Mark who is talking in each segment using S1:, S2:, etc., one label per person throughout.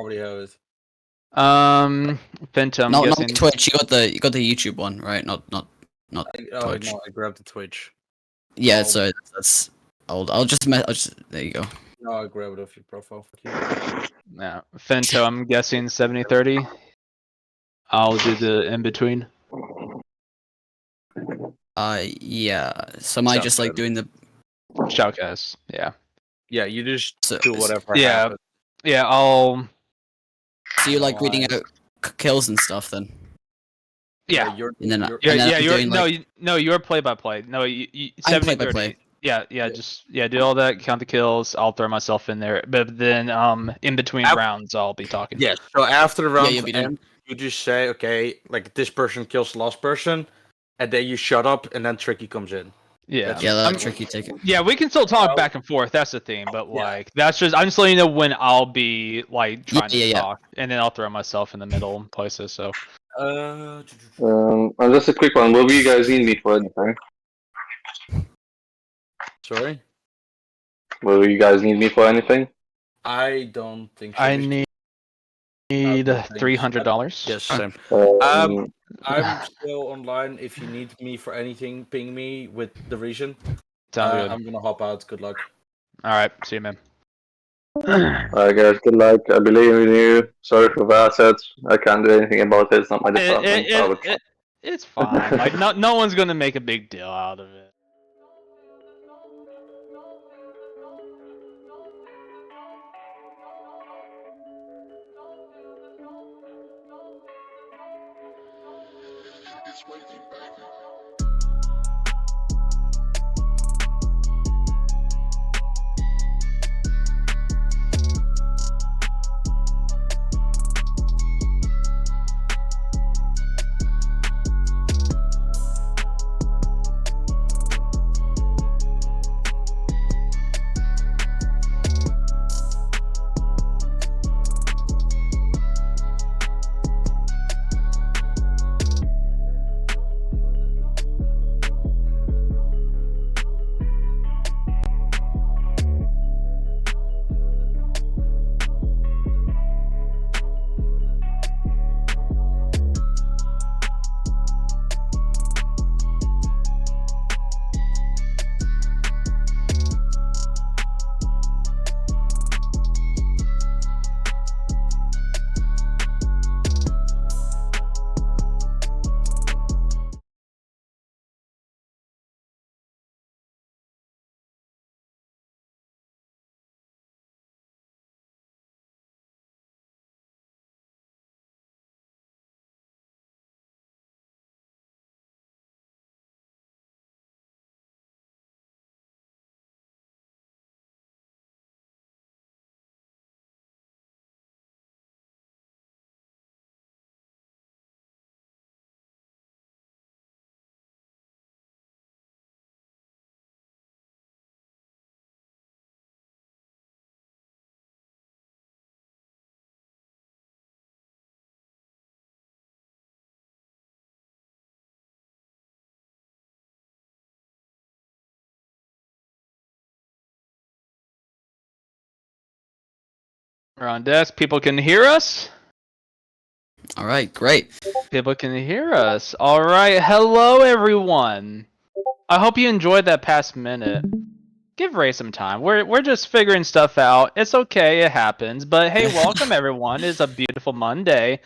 S1: already have it.
S2: Fenta, I'm
S3: No,
S2: guessing.
S3: not Twitch. You got the YouTube one, right? Not Twitch.
S1: No, I grabbed the Twitch.
S3: Yeah,
S1: Oh.
S3: so that's. I'll just there you go.
S1: No, I grabbed it off your profile. Fuck you.
S2: Yeah, Fento, I'm guessing 70-30. I'll do the in between.
S3: Yeah. So am I just like doing the?
S2: Shoutcast, yeah.
S1: Yeah, you just
S3: So,
S1: do whatever.
S2: Yeah.
S1: happens.
S2: Yeah, I'll.
S3: So you're like reading out kills and stuff then.
S2: Yeah.
S1: You're.
S3: And then
S1: you're
S2: You're
S3: doing, like...
S2: no, you're play-by-play. No, you
S3: I'm
S2: 70-30.
S3: play-by-play.
S2: Yeah, just do all that, count the kills. I'll throw myself in there, but then in between rounds, I'll be talking.
S1: Yeah. So after the round
S3: you'll be
S1: ends, you just say, okay, like this person kills the last person, and then you shut up, and then Tricky comes in.
S2: Yeah,
S3: that's Tricky. Take it.
S2: Yeah, we can still talk back and forth. That's the thing, but like I'm just letting you know when I'll be like trying to talk, and then I'll throw myself in the middle places. So.
S4: Just a quick one. Will you guys need me for anything?
S1: Sorry?
S4: Will you guys need me for anything?
S1: I don't think so.
S2: I need $300.
S1: Yes, same. I'm still online. If you need me for anything, ping me with the reason. I'm gonna hop out. Good luck.
S2: Alright, see you, man.
S4: Alright, guys, good luck. I believe in you. Sorry for the assets. I can't do anything about it. It's not my department.
S2: It's fine. Like, no one's gonna make a big deal out of it.
S5: It's waiting, baby.
S2: We're on desk. People can hear us.
S3: All right, great.
S2: People can hear us. All right, hello everyone. I hope you enjoyed that past minute. Give Ray some time. We're just figuring stuff out. It's okay, it happens. But hey, welcome everyone. It's a beautiful Monday,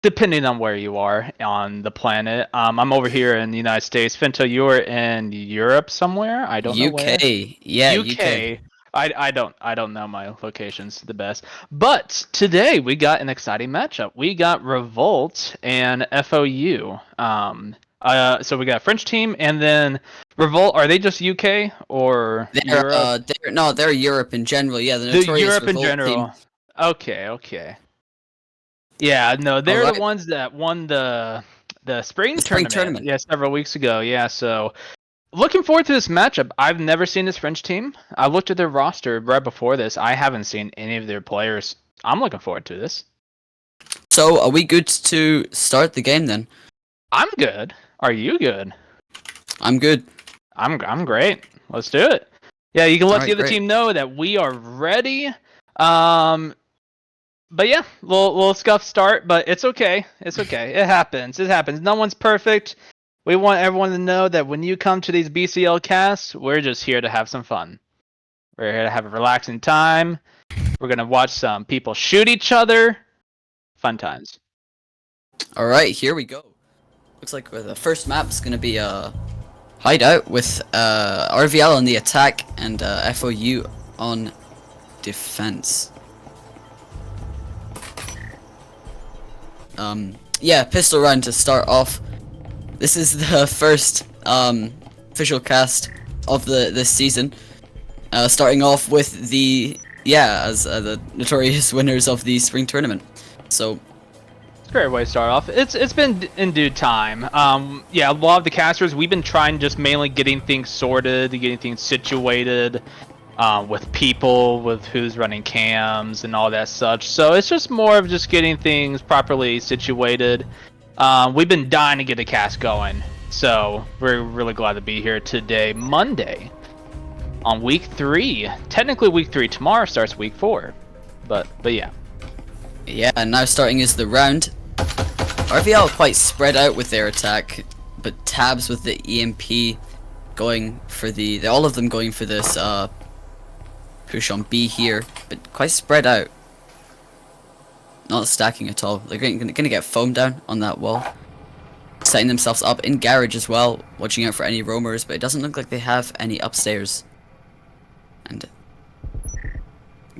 S2: depending on where you are on the planet. I'm over here in the United States. Finto, you're in Europe somewhere. I don't know where.
S3: UK. Yeah,
S2: UK. I don't know my locations the best. But today we got an exciting matchup. We got Revolt and FOU. So we got a French team and then Revolt. Are they just UK or Europe?
S3: They're Europe in general. Yeah, the notorious
S2: Europe
S3: Revolt
S2: in general.
S3: Team.
S2: Okay. Yeah, no, they're the ones that won the spring tournament. Yeah, several weeks ago. Yeah, so looking forward to this matchup. I've never seen this French team. I looked at their roster right before this. I haven't seen any of their players. I'm looking forward to this.
S3: So, are we good to start the game then?
S2: I'm good. Are you good?
S3: I'm good.
S2: I'm great. Let's do it. Yeah, you can let the other team know that we are ready. But yeah, little scuff start, but it's okay. It's okay. It happens. It happens. No one's perfect. We want everyone to know that when you come to these BCL casts, we're just here to have some fun. We're here to have a relaxing time. We're gonna watch some people shoot each other. Fun times.
S3: All right, here we go. Looks like the first map's gonna be hideout with RVL on the attack and FOU on defense. Yeah, pistol round to start off. This is the first official cast of this season. Starting off with the the notorious winners of the spring tournament. So
S2: great way to start off. It's been in due time. Yeah, a lot of the casters, we've been trying just mainly getting things sorted, getting things situated, with people, with who's running cams and all that such. So it's just more of just getting things properly situated. We've been dying to get a cast going, so we're really glad to be here today, Monday, on week 3. Technically week 3. Tomorrow starts week 4, but yeah.
S3: Yeah, and now starting is the round. RVL quite spread out with their attack, but Tabs with the EMP going for all of them going for this push on B here, but quite spread out. Not stacking at all. They're gonna get foam down on that wall. Setting themselves up in garage as well, watching out for any roamers, but it doesn't look like they have any upstairs. And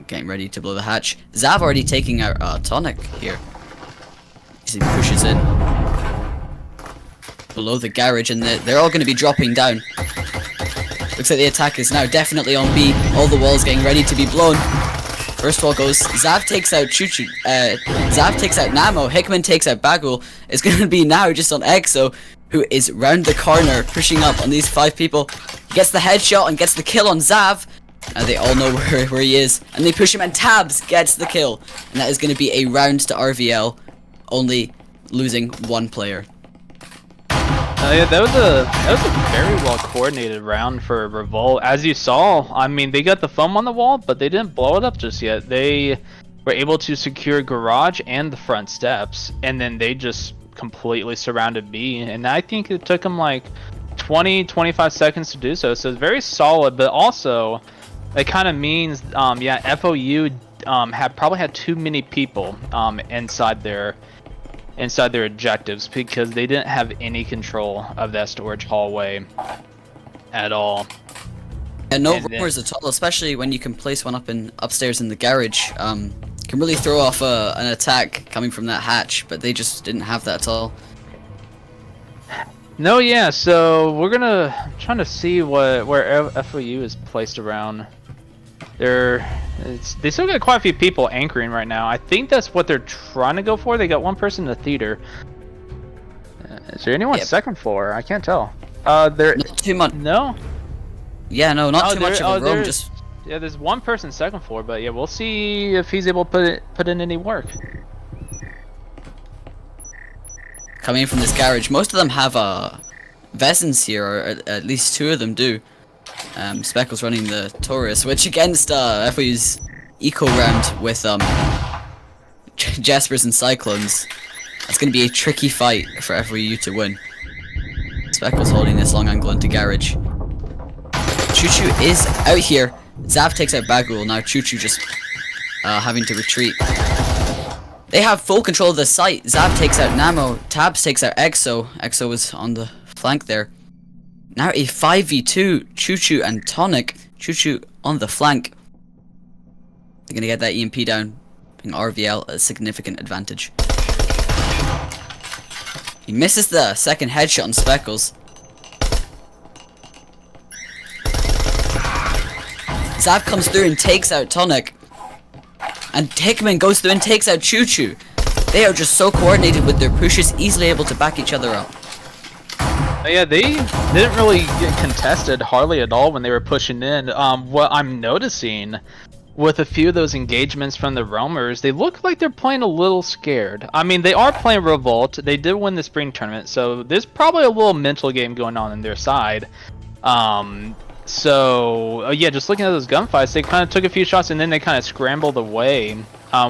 S3: getting ready to blow the hatch. Zav already taking out Tonic here. As he pushes in below the garage, and they're all going to be dropping down. Looks like the attack is now definitely on B. All the walls getting ready to be blown. First wall goes. Zav takes out Chuchu. Zav takes out Namo. Hickman takes out Bagul. It's going to be now just on Exo, who is round the corner, pushing up on these 5 people. He gets the headshot and gets the kill on Zav. They all know where he is, and they push him, and Tabs gets the kill. And that is going to be a round to RVL, only losing 1 player.
S2: Yeah, that was a very well coordinated round for Revolt. As you saw, I mean, they got the foam on the wall, but they didn't blow it up just yet. They were able to secure garage and the front steps, and then they just completely surrounded B. And I think it took them like 20-25 seconds to do so. So it's very solid, but also it kind of means, yeah, FOU probably had too many people inside their objectives, because they didn't have any control of that storage hallway at all.
S3: And no roamers at all, especially when you can place one up upstairs in the garage. Can really throw off an attack coming from that hatch, but they just didn't have that at all.
S2: No, yeah. So we're trying to see where FOU is placed around. They still got quite a few people anchoring right now. I think that's what they're trying to go for. They got 1 person in the theater. Is there anyone second floor? I can't tell.
S3: Not too much.
S2: No.
S3: Yeah, no, not too much of a roam. Just
S2: yeah, there's 1 person second floor, but yeah, we'll see if he's able to put in any work.
S3: Coming in from this garage, most of them have Vesins here, or at least 2 of them do. Speckle's running the Taurus, which against FOU's eco round with Jaspers and Cyclones, that's going to be a tricky fight for FOU to win. Speckle's holding this long angle into garage. Chuchu is out here. Zav takes out Bagul. Now Chuchu just having to retreat. They have full control of the site. Zav takes out Namo. Tabs takes out Exo. Exo is on the flank there. Now a 5v2, Chuchu and Tonic. Chuchu on the flank. They're gonna get that EMP down, giving RVL a significant advantage. He misses the second headshot on Speckles. Zav comes through and takes out Tonic. And Hickman goes through and takes out Chuchu. They are just so coordinated with their pushes, easily able to back each other up.
S2: Yeah, they didn't really get contested hardly at all when they were pushing in. What I'm noticing with a few of those engagements from the roamers, they look like they're playing a little scared. I mean, they are playing Revolt. They did win the spring tournament, so there's probably a little mental game going on their side. So yeah, just looking at those gunfights, they kind of took a few shots and then they kind of scrambled away.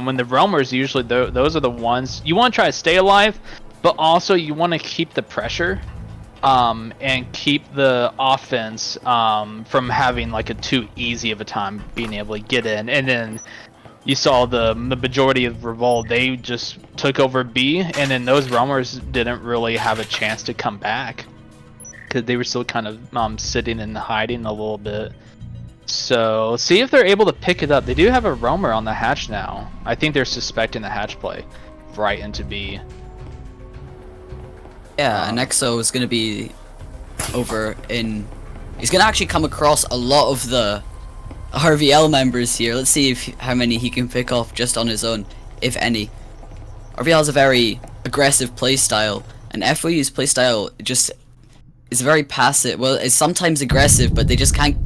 S2: When the roamers, usually those are the ones you want to try to stay alive, but also you want to keep the pressure, and keep the offense from having like a too easy of a time being able to get in. And then you saw the majority of Revolt, they just took over B, and then those roamers didn't really have a chance to come back because they were still kind of sitting and hiding a little bit. So see if they're able to pick it up. They do have a roamer on the hatch now. I think they're suspecting the hatch play right into B.
S3: Yeah, and Exo is going to be over in... He's going to actually come across a lot of the RVL members here. Let's see how many he can pick off just on his own, if any. RVL has a very aggressive playstyle, and FOU's playstyle just is very passive. Well, it's sometimes aggressive, but they just can't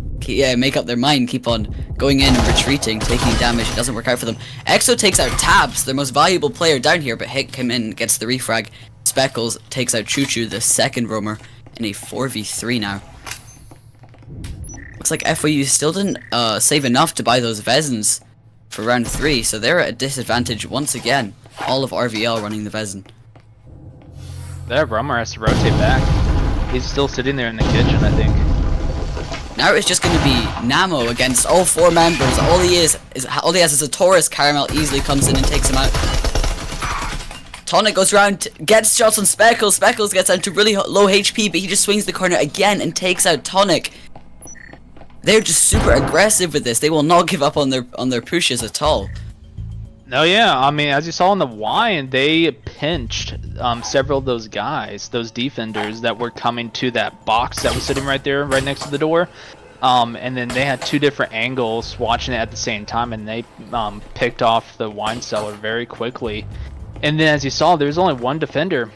S3: make up their mind, keep on going in and retreating, taking damage. It doesn't work out for them. Exo takes out Tabs, their most valuable player down here, but Hick came in, gets the refrag. Speckles takes out Choo Choo, the second roamer, in a 4v3 now. Looks like FOU still didn't save enough to buy those Vezens for round 3, so they're at a disadvantage once again. All of RVL running the Vezin.
S2: That roamer has to rotate back. He's still sitting there in the kitchen, I think.
S3: Now it's just going to be Namo against all 4 members. All he has is a Taurus. Caramel easily comes in and takes him out. Tonic goes around, gets shots on Speckles. Speckles gets down to really low HP, but he just swings the corner again and takes out Tonic. They're just super aggressive with this. They will not give up on their pushes at all.
S2: No, yeah. I mean, as you saw in the wine, they pinched several of those guys, those defenders that were coming to that box that was sitting right there, right next to the door. And then they had 2 different angles watching it at the same time, and they picked off the wine cellar very quickly. And then, as you saw, there's only 1 defender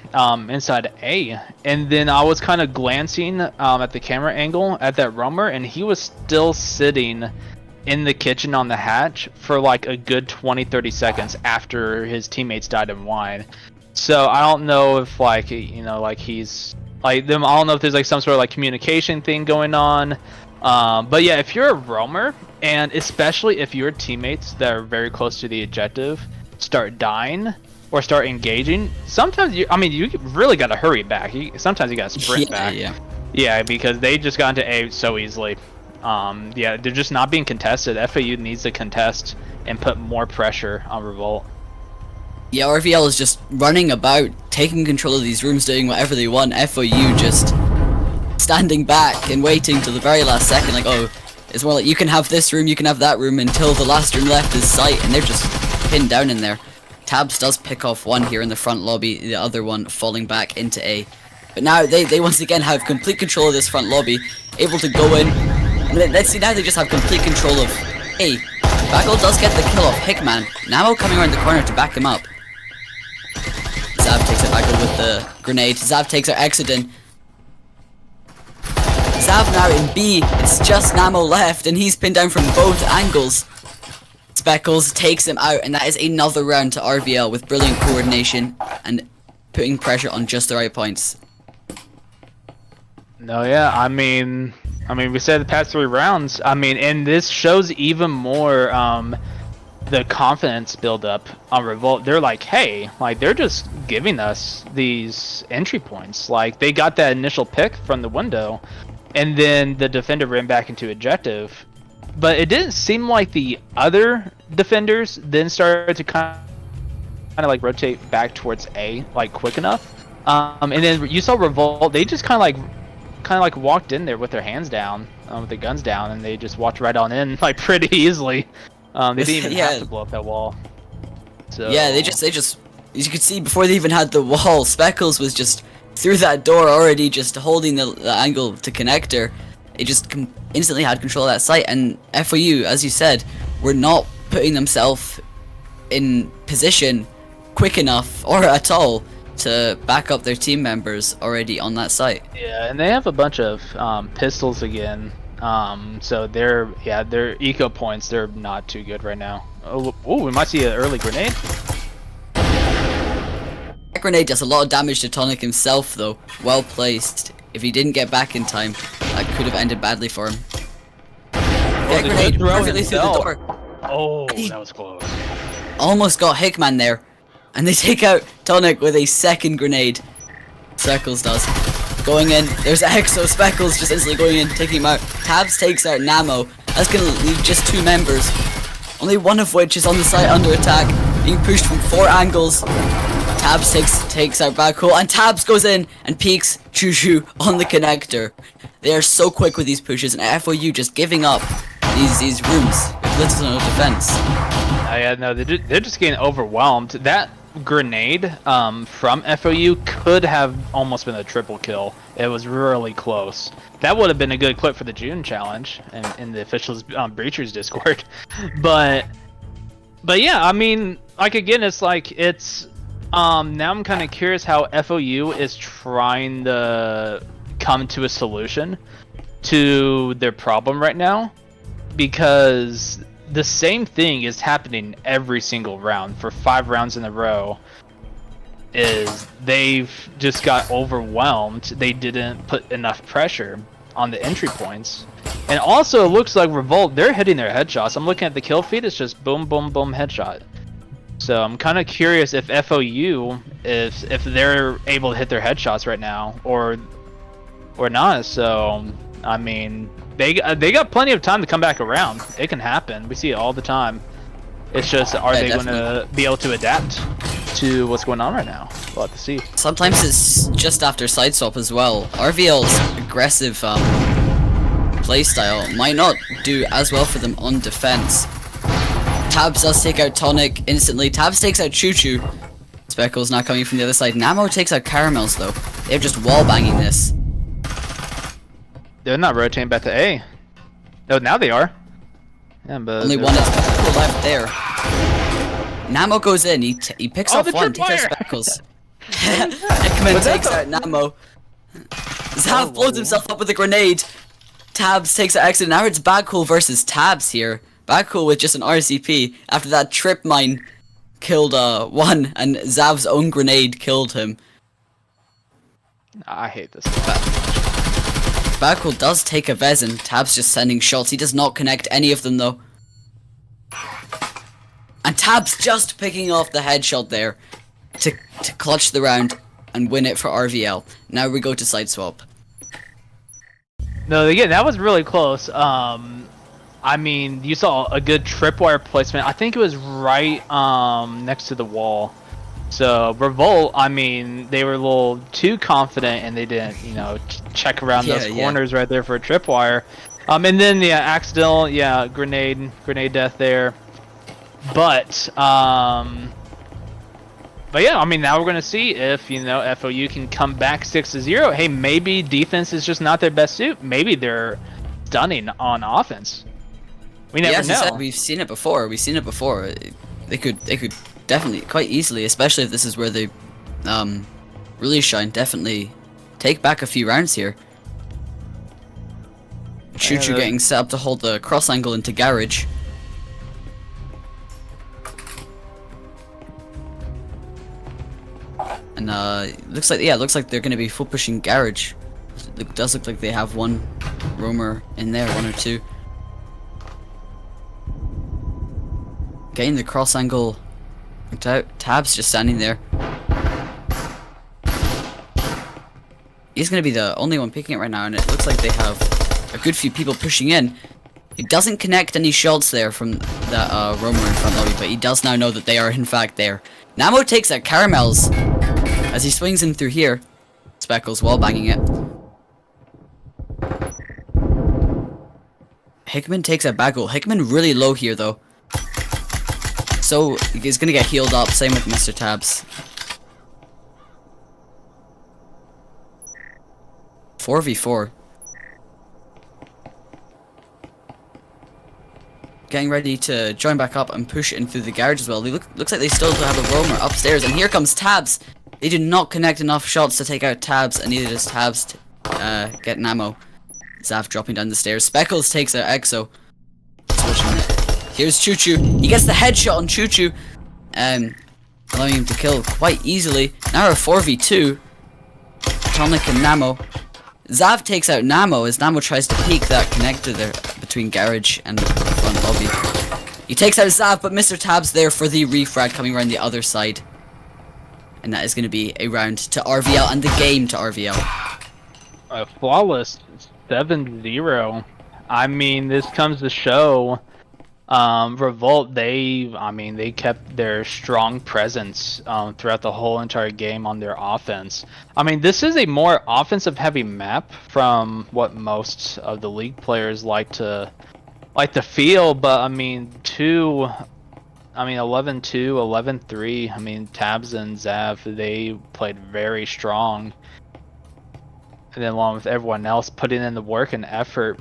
S2: inside A. And then I was kind of glancing at the camera angle at that roamer, and he was still sitting in the kitchen on the hatch for like a good 20-30 seconds after his teammates died in wine. So I don't know if like, you know, like he's like them. I don't know if there's like some sort of like communication thing going on. But yeah, if you're a roamer, and especially if your teammates that are very close to the objective start dying or start engaging, sometimes you really got to hurry back. Sometimes you got to sprint back. Yeah, because they just got into A so easily. Yeah, they're just not being contested. FAU needs to contest and put more pressure on Revolt.
S3: Yeah, RVL is just running about, taking control of these rooms, doing whatever they want. FOU just standing back and waiting till the very last second, like, oh, it's more like you can have this room, you can have that room, until the last room left is sight, and they're just pinned down in there. Tabs does pick off 1 here in the front lobby, the other one falling back into A. But now they once again have complete control of this front lobby, able to go in. And let's see, now they just have complete control of A. Bagel does get the kill off Hickman. Namo coming around the corner to back him up. Zav takes out Bagel with the grenade. Zav takes out Exodin. Zav now in B. It's just Namo left, and he's pinned down from both angles. Speckles takes him out, and that is another round to RVL with brilliant coordination and putting pressure on just the right points.
S2: No, yeah, I mean, we said the past 3 rounds. I mean, and this shows even more the confidence build up on Revolt. They're like, hey, like they're just giving us these entry points. Like they got that initial pick from the window, and then the defender ran back into objective. But it didn't seem like the other defenders then started to kind of like rotate back towards A like quick enough. And then you saw Revolt. They just kind of like walked in there with their hands down, with their guns down, and they just walked right on in like pretty easily. They didn't even have to blow up that wall. So
S3: yeah, they just as you could see before they even had the wall, Speckles was just through that door already, just holding the angle to connector. It just instantly had control of that site, and FOU, as you said, were not putting themselves in position quick enough or at all to back up their team members already on that site.
S2: Yeah, and they have a bunch of pistols again. So their eco points, they're not too good right now. Oh, we might see an early grenade.
S3: That grenade does a lot of damage to Tonic himself, though. Well placed. If he didn't get back in time, that could have ended badly for him. That grenade perfectly through the door.
S2: Oh, that was close.
S3: almost got Hickman there. And they take out Tonic with a second grenade. Speckles does. Going in, there's Exo. Speckles just instantly going in, taking him out. Tabs takes out Namo. That's gonna leave just 2 members. Only one of which is on the site under attack, being pushed from 4 angles. Tabs takes out Backhole, and Tabs goes in and peeks Choo-Choo on the connector. They are so quick with these pushes, and FOU just giving up these rooms with little to no defense.
S2: Yeah, no, they're just getting overwhelmed. That grenade from FOU could have almost been a triple kill. It was really close. That would have been a good clip for the June challenge in the officials Breachers Discord. But yeah, I mean, like again, it's now I'm kind of curious how FOU is trying to come to a solution to their problem right now, because the same thing is happening every single round for 5 rounds in a row. Is they've just got overwhelmed. They didn't put enough pressure on the entry points. And also it looks like Revolt, they're hitting their headshots. I'm looking at the kill feed, it's just boom boom boom headshot. So I'm kind of curious if FOU if they're able to hit their headshots right now or not. So I mean, they got plenty of time to come back around. It can happen. We see it all the time. It's just, are they going to be able to adapt to what's going on right now? We'll have to see.
S3: Sometimes it's just after side swap as well. RVL's aggressive playstyle might not do as well for them on defense. Tabs does take out Tonic instantly. Tabs takes out Choo-Choo. Speckles now coming from the other side. Namo takes out Caramels though. They're just wall banging this.
S2: They're not rotating back to A. No, now they are. Yeah, but
S3: only one is left there. Namo goes in. He picks off one. Takes out Speckles. Ekman takes out Namo. Zav blows himself up with a grenade. Tabs takes out Exit. Now it's Backhole versus Tabs here. Backhole with just an RCP after that trip mine killed one, and Zav's own grenade killed him.
S2: I hate this.
S3: Backhole does take a Vezin. Tabs just sending shots. He does not connect any of them though. And Tabs just picking off the headshot there to clutch the round and win it for RVL. Now we go to side swap.
S2: No, again, that was really close. I mean, you saw a good tripwire placement. I think it was right next to the wall. So Revolt, I mean, they were a little too confident and they didn't, check around those corners right there for a tripwire. And then accidental, grenade death there. But yeah, I mean, now we're gonna see if FOU can come back 6-0. Hey, maybe defense is just not their best suit. Maybe they're stunning on offense. We never know.
S3: We've seen it before. They could definitely quite easily, especially if this is where they really shine. Definitely take back a few rounds here. Choo-Choo getting set up to hold the cross angle into garage. And looks like they're gonna be full pushing garage. It does look like they have one roamer in there, 1 or 2. Getting the cross angle out. Tabs just standing there. He's gonna be the only one picking it right now, and it looks like they have a good few people pushing in. He doesn't connect any shots there from that roamer in front lobby, but he does now know that they are in fact there. Namo takes out Caramels as he swings in through here. Speckles wall banging it. Hickman takes out Bagel. Hickman really low here though. So he's gonna get healed up, same with Mr. Tabs. 4v4. Getting ready to join back up and push in through the garage as well. Looks like they still have a roamer upstairs, and here comes Tabs. They did not connect enough shots to take out Tabs, and neither does Tabs to get an ammo. Zav dropping down the stairs. Speckles takes out Exo. Switching it. Here's Choo-Choo. He gets the headshot on Choo-Choo, allowing him to kill quite easily. Now a 4v2. Tonic and Namo. Zav takes out Namo as Namo tries to peek that connector there between garage and front lobby. He takes out Zav, but Mr. Tabs there for the refrag coming around the other side. And that is going to be a round to RVL and the game to RVL.
S2: A flawless 7-0. I mean, this comes to show Revolt, they kept their strong presence throughout the whole entire game on their offense. I mean, this is a more offensive heavy map from what most of the league players like to feel, but I mean, 11-2, 11-3, I mean, Tabs and Zav, they played very strong. And then along with everyone else putting in the work and effort.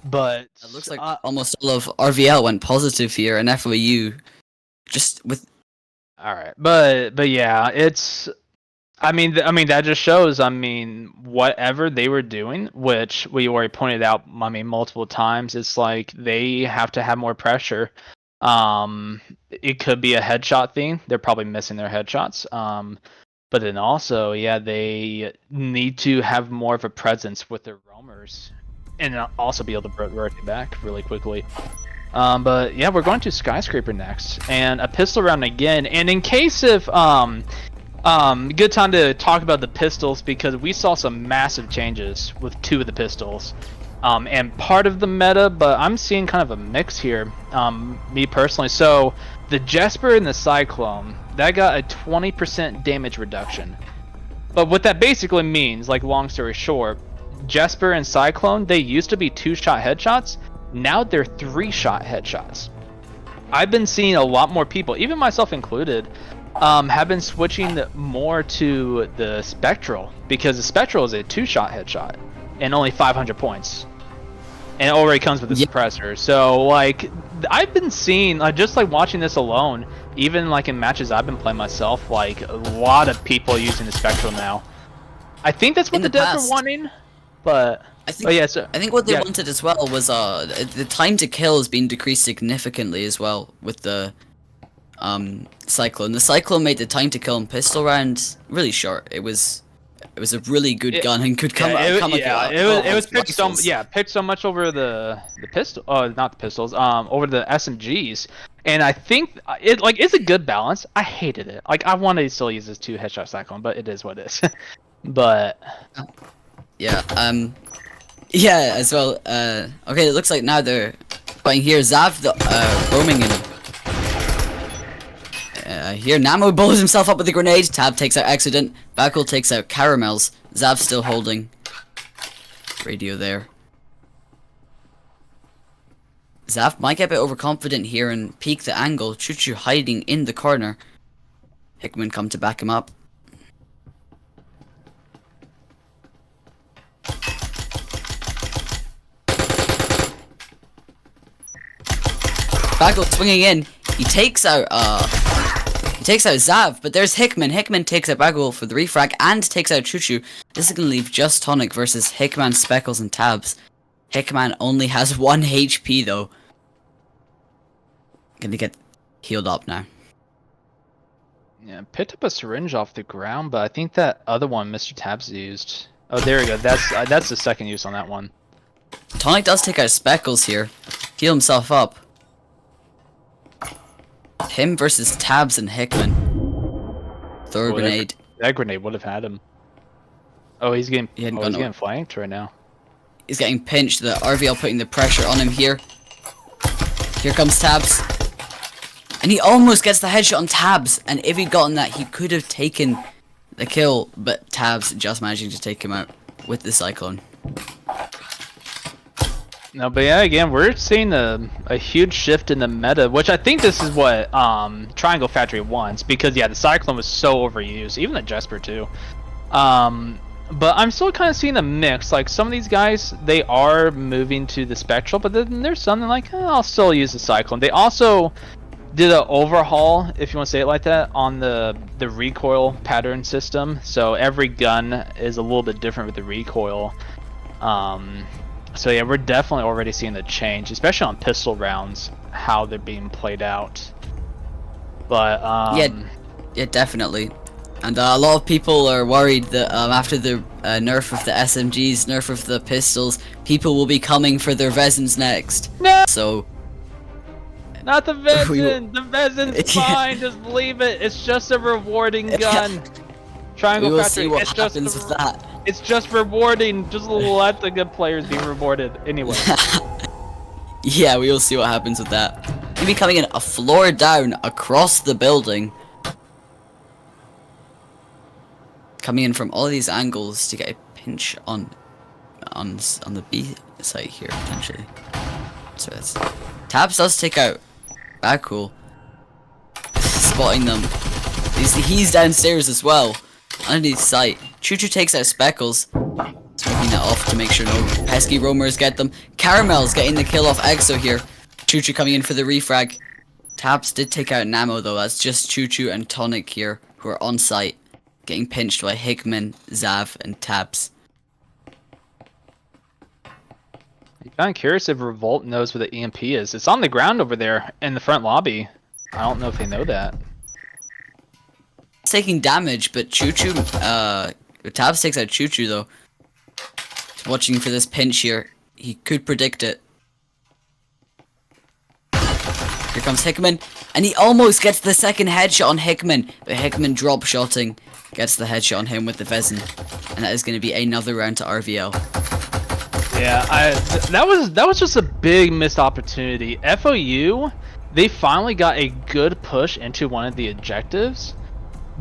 S2: But
S3: it looks like almost all of RVL went positive here, and FOU just with.
S2: All right, but yeah, it's. I mean that just shows. I mean, whatever they were doing, which we already pointed out, I mean, multiple times, it's like they have to have more pressure. It could be a headshot thing. They're probably missing their headshots. But then also, yeah, they need to have more of a presence with their roamers. And also be able to rotate back really quickly. But yeah, we're going to Skyscraper next, and a pistol round again. And in case of good time to talk about the pistols, because we saw some massive changes with 2 of the pistols, and part of the meta. But I'm seeing kind of a mix here, me personally. So the Jesper and the Cyclone, that got a 20% damage reduction. But what that basically means, like long story short, Jesper and Cyclone, they used to be 2-shot headshots. Now they're 3-shot headshots. I've been seeing a lot more people, even myself included, have been switching more to the Spectral, because the Spectral is a 2-shot headshot and only 500 points. And it already comes with a suppressor. So like, I've been seeing, just like watching this alone, even like in matches I've been playing myself, like a lot of people using the Spectral now. I think that's what the devs are wanting. But
S3: I think what they wanted as well was the time to kill has been decreased significantly as well with the Cyclone. The Cyclone made the time to kill in pistol rounds really short. It was a really good gun and could come. It
S2: was picked so much over the pistol. Not the pistols. Over the SMGs. And I think it's a good balance. I hated it. Like, I wanted to still use this 2-headshot Cyclone, but it is what it is. But.
S3: Yeah, as well, okay, it looks like now they're fighting here. Zav, roaming in. Here, Namo blows himself up with a grenade. Tab takes out Accident. Bakul takes out Caramels. Zav still holding radio there. Zav might get a bit overconfident here and peek the angle. Choo-Choo hiding in the corner. Hickman come to back him up. Bagel swinging in. He takes out Zav, but there's Hickman. Hickman takes out Bagel for the refrag and takes out Choo-Choo. This is gonna leave just Tonic versus Hickman, Speckles, and Tabs. Hickman only has 1 HP though. Gonna get healed up now.
S2: Yeah, picked up a syringe off the ground, but I think that other one Mr. Tabs used. Oh, there we go. That's the second use on that one.
S3: Tonic does take out Speckles here. Heal himself up. Him versus Tabs and Hickman. Throw a grenade.
S2: That grenade would have had him. Oh, he's getting flanked right now.
S3: He's getting pinched. The RVL putting the pressure on him here. Here comes Tabs. And he almost gets the headshot on Tabs. And if he'd gotten that, he could have taken the kill. But Tabs just managing to take him out with the Cyclone.
S2: No, but yeah, again, we're seeing a huge shift in the meta, which I think this is what Triangle Factory wants, because yeah, the Cyclone was so overused, even the Jesper too. But I'm still kind of seeing a mix. Like, some of these guys, they are moving to the Spectral, but then there's something like, I'll still use the Cyclone. They also did an overhaul, if you want to say it like that, on the recoil pattern system. So every gun is a little bit different with the recoil. So yeah, we're definitely already seeing the change, especially on pistol rounds, how they're being played out. But
S3: yeah, definitely. And a lot of people are worried that after the nerf of the SMGs, nerf of the pistols, people will be coming for their resins next.
S2: No.
S3: So
S2: Not the Vezin! The Vezin's fine, just leave it. It's just a rewarding gun. Triangle
S3: we will
S2: factory.
S3: see what
S2: it's
S3: happens
S2: just
S3: with that.
S2: It's just rewarding. Just let the good players be rewarded. Anyway.
S3: Yeah, we will see what happens with that. He'll be coming in a floor down across the building. Coming in from all these angles to get a pinch on the B side here, potentially. So that's... Tabs does take out Cool. Spotting them. He's downstairs as well. Underneath sight. Choo Choo takes out Speckles. Smoking that off to make sure no pesky roamers get them. Caramel's getting the kill off Exo here. Choo Choo coming in for the refrag. Tabs did take out Namo though. That's just Choo Choo and Tonic here who are on site. Getting pinched by Hickman, Zav, and Tabs.
S2: I'm kind of curious if Revolt knows where the EMP is. It's on the ground over there in the front lobby. I don't know if they know that.
S3: It's taking damage, but Choo Choo, Tabs takes out Choo Choo though. Watching for this pinch here. He could predict it. Here comes Hickman, and he almost gets the second headshot on Hickman, but Hickman drop shotting gets the headshot on him with the Vezin, and that is going to be another round to RVL.
S2: Yeah, that was just a big missed opportunity. FOU, they finally got a good push into one of the objectives,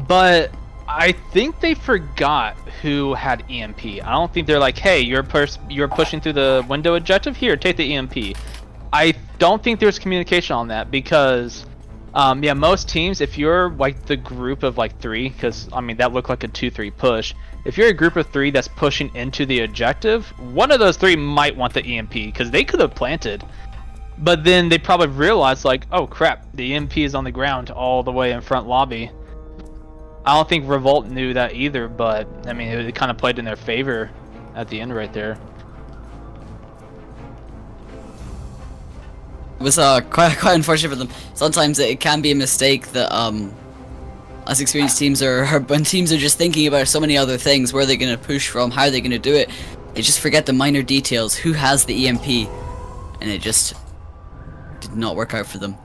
S2: but I think they forgot who had EMP. I don't think they're like, hey, you're pushing through the window objective, here, take the EMP. I don't think there's communication on that because, yeah, most teams, if you're like the group of like 3, because I mean that looked like a 2-3 push. If you're a group of 3 that's pushing into the objective, one of those 3 might want the EMP because they could have planted, but then they probably realized like, oh crap, the EMP is on the ground all the way in front lobby. I don't think Revolt knew that either, but I mean it kind of played in their favor at the end right there.
S3: It was quite unfortunate for them. Sometimes it can be a mistake that us experienced teams when teams are just thinking about so many other things, where they're gonna push from, how they're gonna do it. They just forget the minor details, who has the EMP, and it just did not work out for them.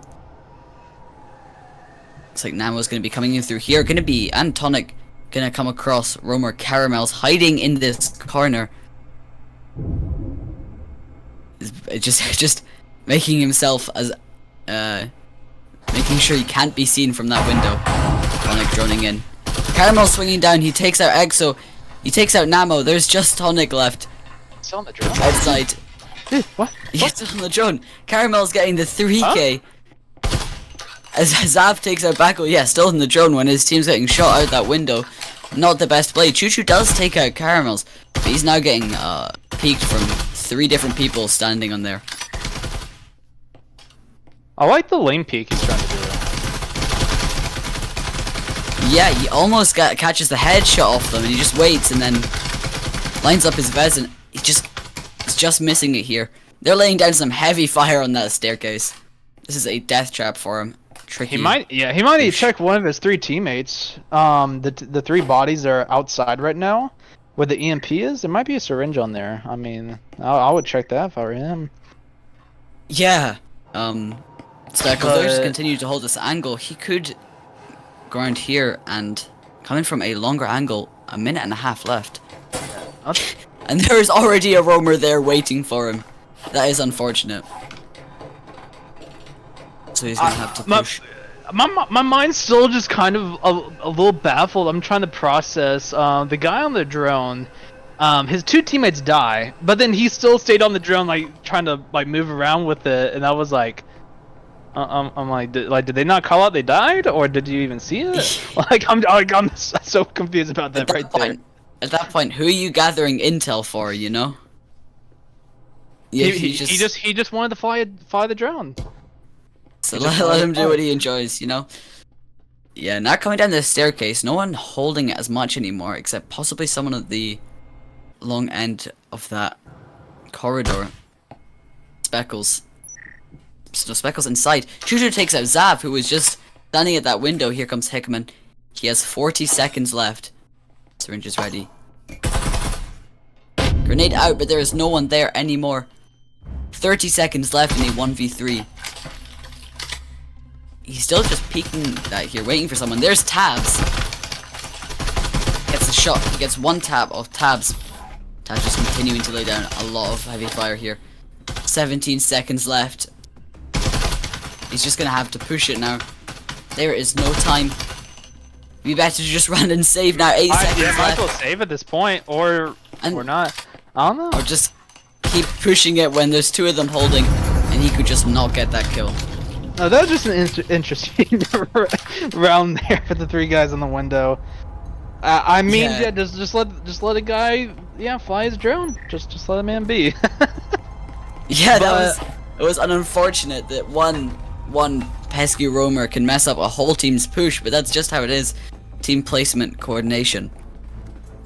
S3: Looks like Namo's gonna be coming in through here. And Tonic gonna come across Roamer. Caramel's hiding in this corner. Just making himself as making sure he can't be seen from that window. Tonic droning in. Caramel swinging down. He takes out Exo. He takes out Namo. There's just Tonic left.
S2: Still on the drone.
S3: Outside.
S2: Dude, what?
S3: He's still on the drone. Caramel's getting the 3K. As Zav takes out Backo. Yeah, still in the drone when his team's getting shot out that window. Not the best play. Choo Choo does take out Caramels, but he's now getting peeked from 3 different people standing on there.
S2: I like the lane peek he's trying to do.
S3: Yeah, he almost catches the headshot off them, and he just waits and then lines up his Vezin. He's just missing it here. They're laying down some heavy fire on that staircase. This is a death trap for him. Tricky.
S2: He might need to check one of his 3 teammates. The 3 bodies are outside right now. Where the EMP is, there might be a syringe on there. I mean, I would check that if I were him.
S3: Yeah. Speckles just continue to hold this angle. He could go around here and coming from a longer angle. 1.5 minutes left. And there's already a roamer there waiting for him. That is unfortunate. So he's gonna have to push.
S2: My mind's still just kind of a little baffled. I'm trying to process. The guy on the drone, his 2 teammates die, but then he still stayed on the drone, like trying to like move around with it, and I was like, I'm like, did they not call out they died, or did you even see it? I'm so confused about that right there.
S3: At that point, who are you gathering intel for? You know? Yeah,
S2: he just wanted to fly the drone.
S3: So let him do what he enjoys, you know? Yeah, not coming down the staircase. No one holding it as much anymore, except possibly someone at the long end of that corridor. Speckles. So Speckles inside. Choo Choo takes out Zav, who was just standing at that window. Here comes Hickman. He has 40 seconds left. Syringe is ready. Grenade out, but there is no one there anymore. 30 seconds left in a 1v3. he's still just peeking that here, waiting for someone. There's Tabs. Gets a shot. He gets one tap off Tabs. Tabs just continuing to lay down a lot of heavy fire here. 17 seconds left. He's just gonna have to push it now. There is no time. We better to just run and save now. 8 seconds left.
S2: Might as well save at this point, or not. I don't know.
S3: Or just keep pushing it when there's 2 of them holding, and he could just not get that kill.
S2: No, that was just an interesting round there for the 3 guys in the window. I mean, yeah, just let a guy, fly his drone. Just let a man be.
S3: Yeah, it was unfortunate that one pesky roamer can mess up a whole team's push, but that's just how it is. Team placement, coordination,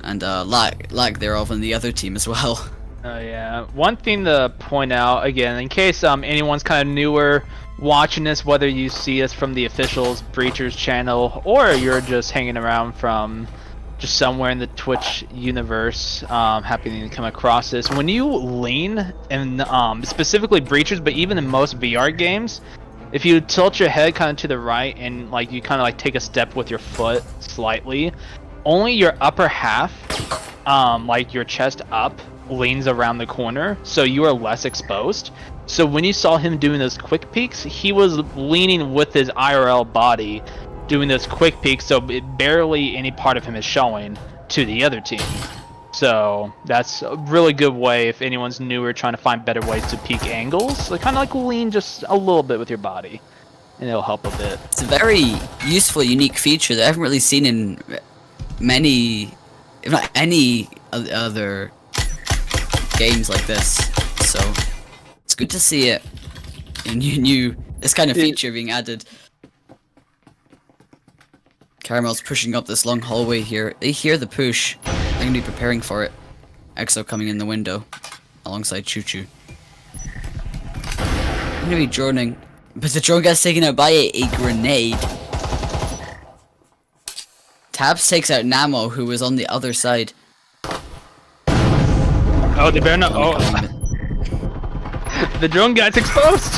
S3: and lack thereof on the other team as well.
S2: Oh yeah. One thing to point out again, in case anyone's kind of newer watching this, whether you see us from the officials Breachers channel or you're just hanging around from just somewhere in the Twitch universe, happening to come across this, when you lean, and specifically Breachers, but even in most VR games, if you tilt your head kind of to the right and like you kind of like take a step with your foot slightly, only your upper half, like your chest up, leans around the corner, so you are less exposed. So when you saw him doing those quick peeks, he was leaning with his IRL body, doing those quick peeks, so barely any part of him is showing to the other team. So that's a really good way if anyone's newer trying to find better ways to peek angles. So kind of like lean just a little bit with your body, and it'll help a bit.
S3: It's a very useful, unique feature that I haven't really seen in many, if not any other games like this. So it's good to see it in this kind of feature being added. Caramel's pushing up this long hallway here. They hear the push. They're gonna be preparing for it. EXO coming in the window alongside Choo Choo. I'm gonna be droning, but the drone gets taken out by a grenade. Tabs takes out Namo, who was on the other side.
S2: Oh, they better not. Oh, the drone guy's exposed.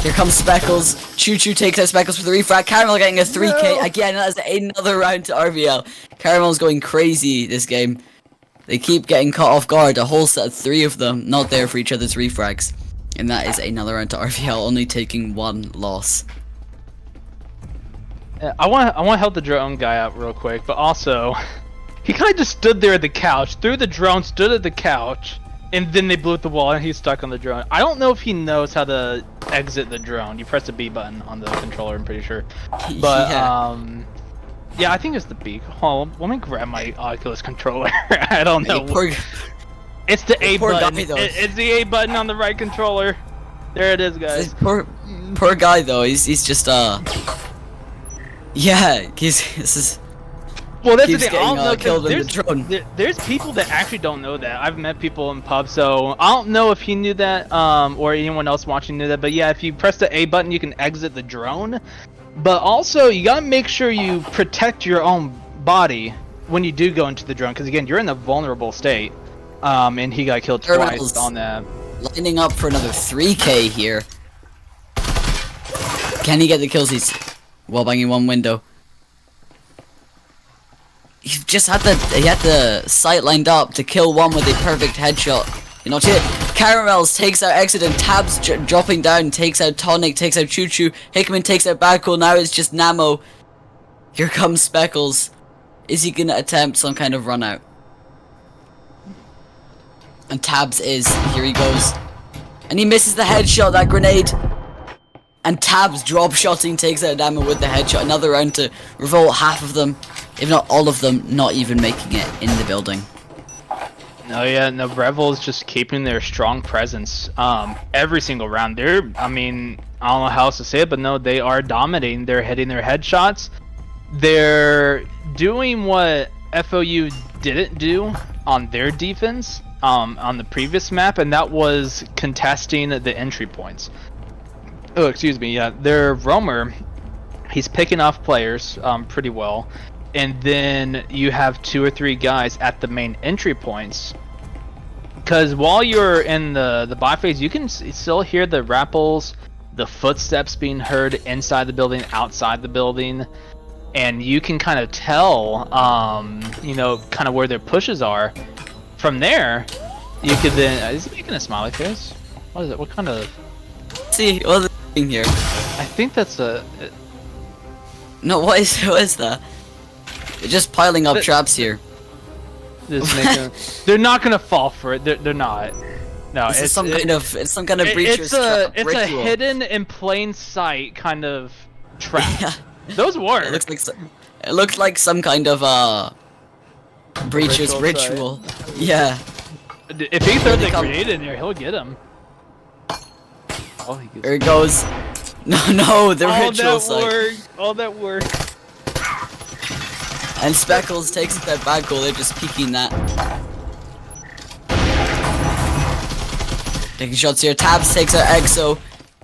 S3: Here comes Speckles. Choo Choo takes out Speckles for the refrag. Caramel getting a 3k. No. Again, that's another round to RVL. Caramel's going crazy this game. They keep getting caught off guard. A whole set of 3 of them not there for each other's refrags. And that is another round to RVL, only taking 1 loss.
S2: I want to help the drone guy out real quick, but also, he kind of just stood there at the couch, threw the drone, stood at the couch, and then they blew up the wall and he's stuck on the drone. I don't know if he knows how to exit the drone. You press the B button on the controller, I'm pretty sure. But yeah, I think it's the B. Hold on, let me grab my Oculus controller. I don't know. It's the A button. It's the A button on the right controller. There it is, guys.
S3: Poor guy though. He's just yeah. This is.
S2: Well, that's the thing. I don't know,
S3: killed in the drone.
S2: There's people that actually don't know that. I've met people in pubs, so I don't know if he knew that, or anyone else watching knew that. But yeah, if you press the A button, you can exit the drone. But also, you gotta make sure you protect your own body when you do go into the drone, because again, you're in a vulnerable state. And he got killed twice on that.
S3: Lining up for another 3k here. Can he get the kills? He's wall banging one window. He just had the sight lined up to kill one with a perfect headshot. You know, Caramels takes out Exit and Tabs dropping down, takes out Tonic, takes out Choo Choo. Hickman takes out Badcool. Now it's just Namo. Here comes Speckles. Is he gonna attempt some kind of run out? And Tabs is. Here he goes. And he misses the headshot, that grenade. And Tabs drop-shotting takes out Namo with the headshot. Another round to Revolt, half of them, if not all of them, not even making it in the building.
S2: No, yeah, no, Revol's just keeping their strong presence every single round. They're, I mean, I don't know how else to say it, but no, they are dominating. They're hitting their headshots. They're doing what FOU didn't do on their defense on the previous map, and that was contesting the entry points. Oh, excuse me, yeah, their roamer, he's picking off players pretty well. And then you have 2 or 3 guys at the main entry points. Because while you're in the buy phase, you can still hear the rappels, the footsteps being heard inside the building, outside the building, and you can kind of tell, you know, kind of where their pushes are. From there, you could then. Is he making a smiley face? What is it? What kind of?
S3: See, what's the thing here?
S2: I think that's a.
S3: No, what is that? They're just piling up traps here.
S2: They're not gonna fall for it. They're not. No,
S3: it's some kind of breacher's trap.
S2: It's a hidden in plain sight kind of trap. Yeah. Those work.
S3: It looks like some kind of breacher's ritual. Yeah.
S2: If he throws a grenade in here, he'll get him. Oh,
S3: there it goes. No, the ritual side.
S2: All that work.
S3: And Speckles takes that back goal. They're just peeking that. Taking shots here. Tabs takes out Exo.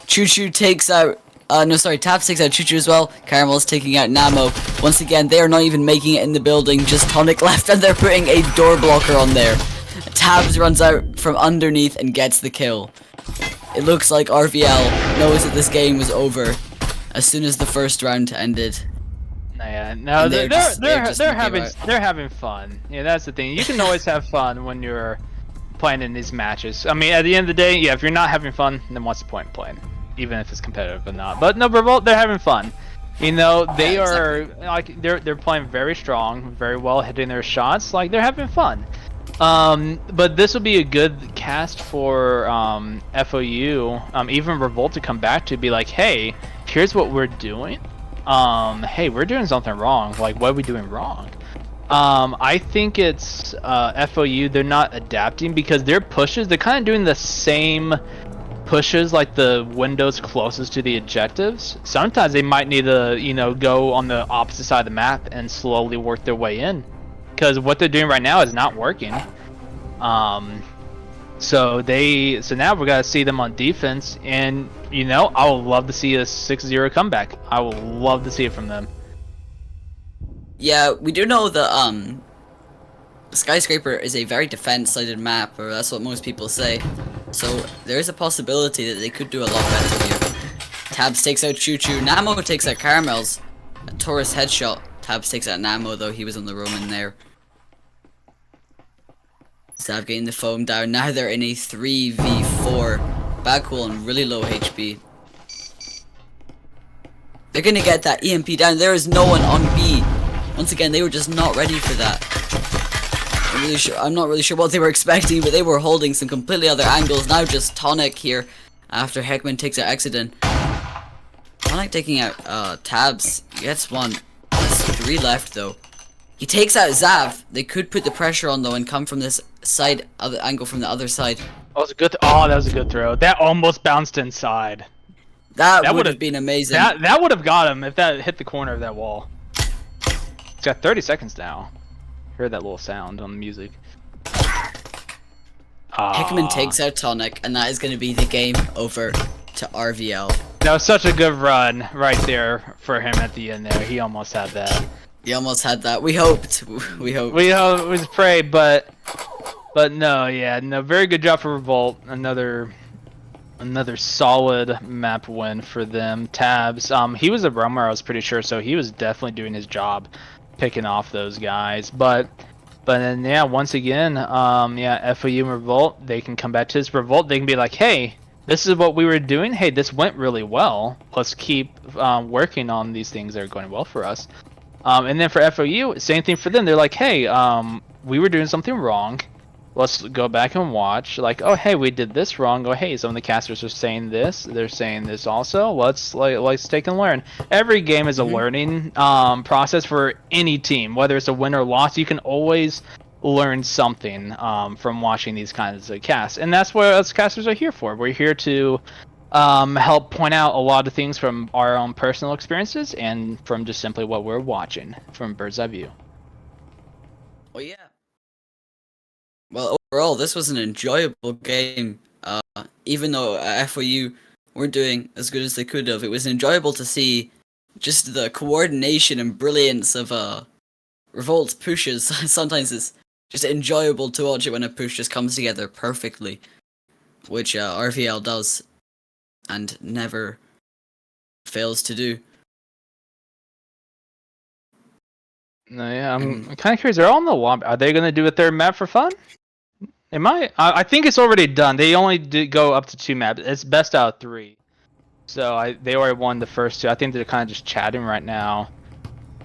S3: Choo Choo takes out. Tabs takes out Choo Choo as well. Caramel's taking out Namo. Once again, they are not even making it in the building. Just Tonic left, and they're putting a door blocker on there. Tabs runs out from underneath and gets the kill. It looks like RVL knows that this game was over as soon as the first round ended.
S2: Yeah, no, they're having fun. Yeah, that's the thing. You can always have fun when you're playing in these matches. I mean, at the end of the day, yeah, if you're not having fun, then what's the point in playing? Even if it's competitive or not. But no, Revolt, they're having fun. You know, they are like they're playing very strong, very well, hitting their shots. Like they're having fun. But this will be a good cast for FOU, even Revolt to come back to be like, hey, here's what we're doing. Hey, we're doing something wrong. Like, what are we doing wrong? I think it's FOU. They're not adapting because their pushes. They're kind of doing the same pushes, like the windows closest to the objectives. Sometimes they might need to, you know, go on the opposite side of the map and slowly work their way in. Because what they're doing right now is not working. So now we gotta see them on defense, and you know, I would love to see a 6-0 comeback. I would love to see it from them.
S3: Yeah, we do know that Skyscraper is a very defense-sided map, or that's what most people say. So there is a possibility that they could do a lot better here. Tabs takes out Choo Choo. Namo takes out Caramels. A Taurus headshot. Tabs takes out Namo, though he was on the Roman there. Stab getting the foam down. Now they're in a 3v4. Bagwell on really low HP. They're gonna get that EMP down. There is no one on B. Once again, they were just not ready for that. I'm not really sure what they were expecting, but they were holding some completely other angles. Now just Tonic here after Heckman takes out Exodin. Tonic taking out Tabs. He gets one. There's 3 left though. He takes out Zav. They could put the pressure on though and come from this side, other angle from the other side.
S2: That was a good. That was a good throw. That almost bounced inside.
S3: That would have been amazing.
S2: That would have got him if that hit the corner of that wall. He's got 30 seconds now. Heard that little sound on the music.
S3: Hickman takes out Tonic, and that is going to be the game over to RVL.
S2: That was such a good run right there for him at the end there. He almost had that.
S3: He almost had that. We hoped. We hoped.
S2: We hoped. It was pray, but no, yeah, no. Very good job for Revolt. Another solid map win for them. Tabs. He was a roamer, I was pretty sure, so he was definitely doing his job, picking off those guys. But then yeah, once again, yeah, FOU and Revolt, they can come back to this Revolt. They can be like, hey, this is what we were doing. Hey, this went really well. Let's keep working on these things that are going well for us. And then for FOU, same thing for them. They're like, hey, we were doing something wrong. Let's go back and watch. Like, oh, hey, we did this wrong. Oh, hey, some of the casters are saying this. They're saying this also. Let's take and learn. Every game is a learning process for any team, whether it's a win or loss. You can always learn something from watching these kinds of casts, and that's what us casters are here for. We're here to help point out a lot of things from our own personal experiences and from just simply what we're watching from bird's eye view.
S3: Well, yeah. Well, overall, this was an enjoyable game. Even though FOU weren't doing as good as they could have, it was enjoyable to see just the coordination and brilliance of Revolt's pushes. Sometimes it's just enjoyable to watch it when a push just comes together perfectly, which RVL does, and never fails to do.
S2: No, yeah, I'm kind of curious. They're all in the lobby. Are they gonna do a third map for fun? It might. I think it's already done. They only go up to 2 maps. It's best out of 3. So they already won the first 2. I think they're kind of just chatting right now.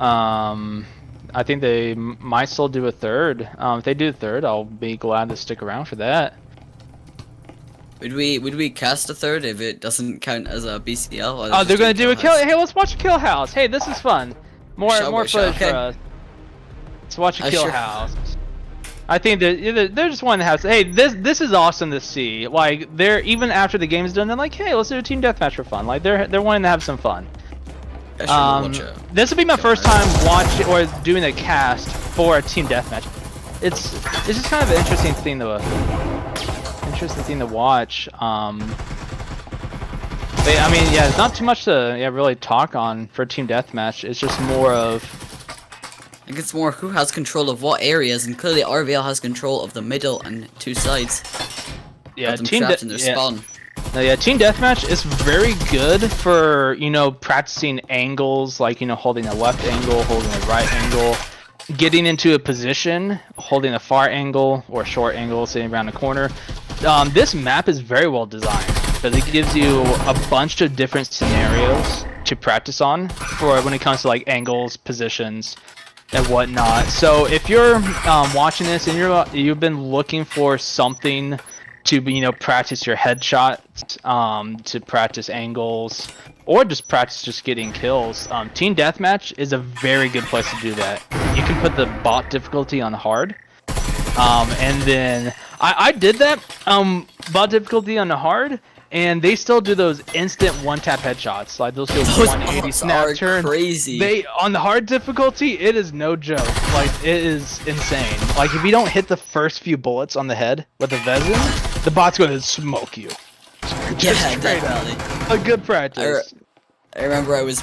S2: I think they might still do a third. If they do a third, I'll be glad to stick around for that.
S3: Would we cast a third if it doesn't count as a BCL?
S2: Oh, they're gonna do a kill. Hey, let's watch a kill house. Hey, this is fun. More footage for us. Let's watch a kill house. I think they're just wanting to have. Hey, this is awesome to see. Like they're even after the game's done, they're like, hey, let's do a team deathmatch for fun. Like they're wanting to have some fun. This will be my first time watching or doing a cast for a team deathmatch. It's just kind of an interesting thing to watch. But, I mean, yeah, it's not too much to really talk on for team deathmatch. It's just more of.
S3: I think it's more who has control of what areas, and clearly RVL has control of the middle and 2 sides.
S2: Yeah,
S3: team trapped in their spawn.
S2: No, yeah, team deathmatch is very good for practicing angles, like holding a left angle, holding a right angle, getting into a position, holding a far angle or short angle, sitting around a corner. This map is very well designed because it gives you a bunch of different scenarios to practice on for when it comes to like angles, positions, and whatnot. So if you're watching this and you've been looking for something to practice your headshots, to practice angles, or just practice getting kills, team deathmatch is a very good place to do that. You can put the bot difficulty on hard, and then I did that bot difficulty on the hard, and they still do those instant one-tap headshots. Like those 180 snap turns.
S3: Crazy.
S2: They on the hard difficulty, it is no joke. Like it is insane. Like if you don't hit the first few bullets on the head with the Vezin, the bot's going to smoke you. Just straight up. A good practice.
S3: I remember I used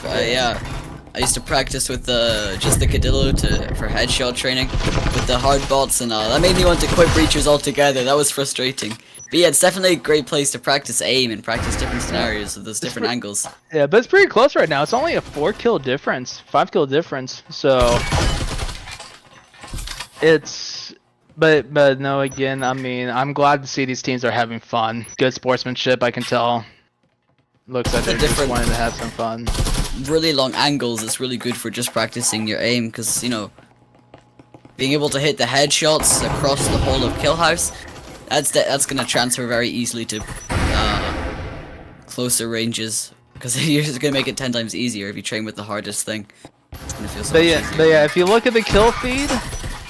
S3: to practice with just the Cadillo for headshot training with the hard bots, and that made me want to quit breachers altogether. That was frustrating. But yeah, it's definitely a great place to practice aim and practice different scenarios with those different angles.
S2: Yeah, but it's pretty close right now. It's only a 4-kill difference, 5-kill difference. So it's, but no, again, I mean, I'm glad to see these teams are having fun. Good sportsmanship, I can tell. Looks like they're just wanting to have some fun.
S3: Really long angles is really good for just practicing your aim, because being able to hit the headshots across the whole of kill house, that's gonna transfer very easily to closer ranges, because you're just gonna make it 10 times easier if you train with the hardest thing. It's gonna feel so much easier.
S2: But yeah, if you look at the kill feed,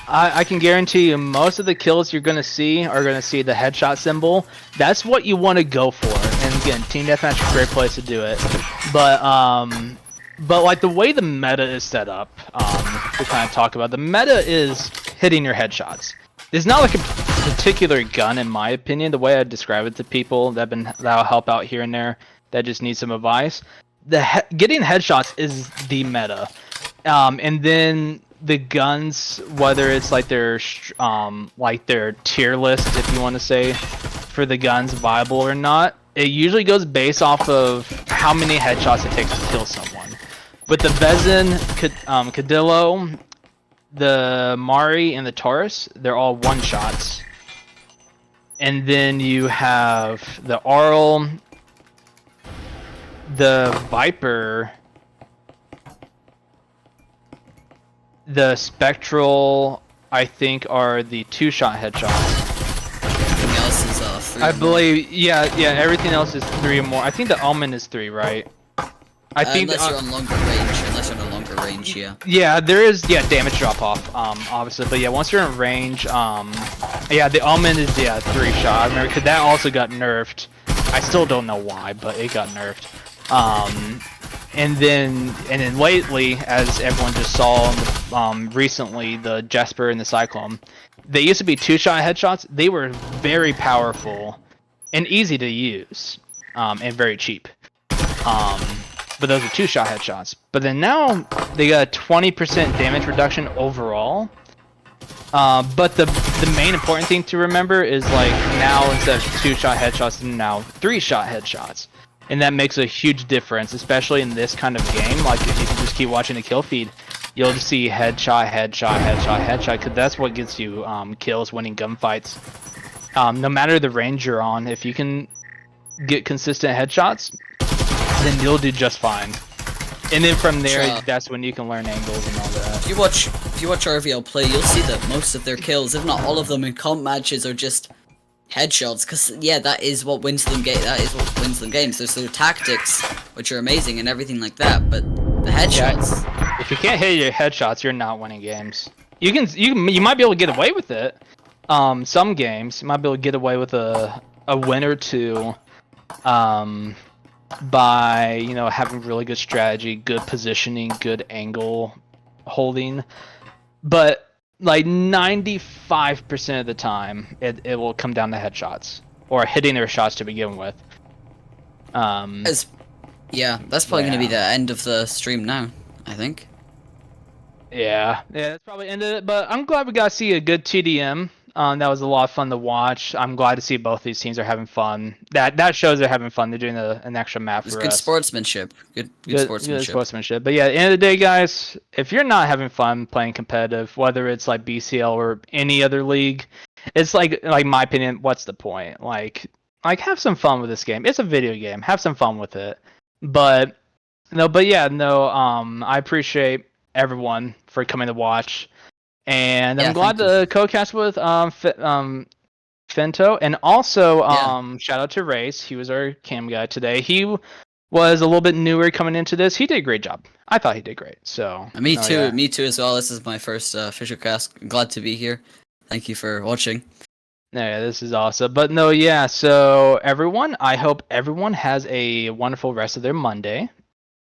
S2: I can guarantee you most of the kills you're gonna see are gonna see the headshot symbol. That's what you want to go for. And again, team deathmatch is a great place to do it. But like the way the meta is set up, to kind of talk about, the meta is hitting your headshots. It's not like a particular gun, in my opinion. The way I describe it to people that'll help out here and there that just need some advice. Getting headshots is the meta, and then the guns, whether it's like their tier list, if you want to say, for the guns viable or not, it usually goes based off of how many headshots it takes to kill someone. With the Vezin, Cadillo, the Mari, and the Taurus, they're all one-shots. And then you have the Arl, the Viper, the Spectral, I think, are the 2-shot headshots.
S3: Everything else is 3
S2: I believe, yeah, everything else is 3 or more. I think the Almond is 3, right? I think
S3: unless you're on longer range, yeah.
S2: Yeah, there is, damage drop off, obviously, but yeah, once you're in range, the Almond is, 3-shot. I remember, because that also got nerfed. I still don't know why, but it got nerfed. And then lately, as everyone just saw, recently, the Jesper and the Cyclone, they used to be 2-shot headshots. They were very powerful and easy to use, and very cheap. But those are 2-shot headshots. But then now they got a 20% damage reduction overall. But the main important thing to remember is, like, now instead of 2-shot headshots, now 3-shot headshots. and that makes a huge difference, especially in this kind of game. Like if you can just keep watching the kill feed, you'll just see headshot, headshot, headshot, headshot, because that's what gets you kills, winning gunfights. No matter the range you're on, if you can get consistent headshots, then you'll do just fine. And then from there, that's when you can learn angles and all that.
S3: If you watch RVL play, you'll see that most of their kills, if not all of them, in comp matches are just headshots. Because yeah, that is what wins them games. There's their tactics, which are amazing and everything like that. But the headshots.
S2: Yeah, if you can't hit your headshots, you're not winning games. You might be able to get away with it. Some games you might be able to get away with a win or two. By having really good strategy, good positioning, good angle holding, but like 95% of the time it will come down to headshots or hitting their shots to begin with.
S3: Yeah, that's probably gonna be the end of the stream now, I think.
S2: Yeah, that's probably ended it, but I'm glad we got to see a good TDM. That was a lot of fun to watch. I'm glad to see both these teams are having fun. That shows they're having fun. They're doing an extra map for us.
S3: Good sportsmanship. Good sportsmanship.
S2: But yeah, at the end of the day, guys, if you're not having fun playing competitive, whether it's like BCL or any other league, it's like my opinion, what's the point? Like have some fun with this game. It's a video game. Have some fun with it. But I appreciate everyone for coming to watch. And I'm glad to co-cast with Fento, and also shout out to Race. He was our cam guy today. He was a little bit newer coming into this. He did a great job. I thought he did great. So
S3: me too as well. This is my first official cast. I'm glad to be here. Thank you for watching.
S2: Yeah, this is awesome. But so everyone, I hope everyone has a wonderful rest of their Monday,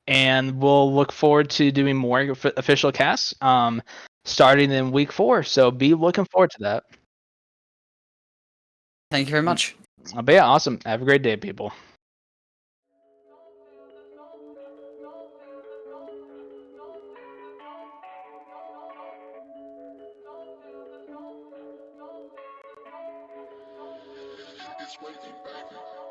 S2: and we'll look forward to doing more official casts. Starting in week 4, so be looking forward to that.
S3: Thank you very much.
S2: But yeah, awesome. Have a great day, people.
S5: It's waiting, baby.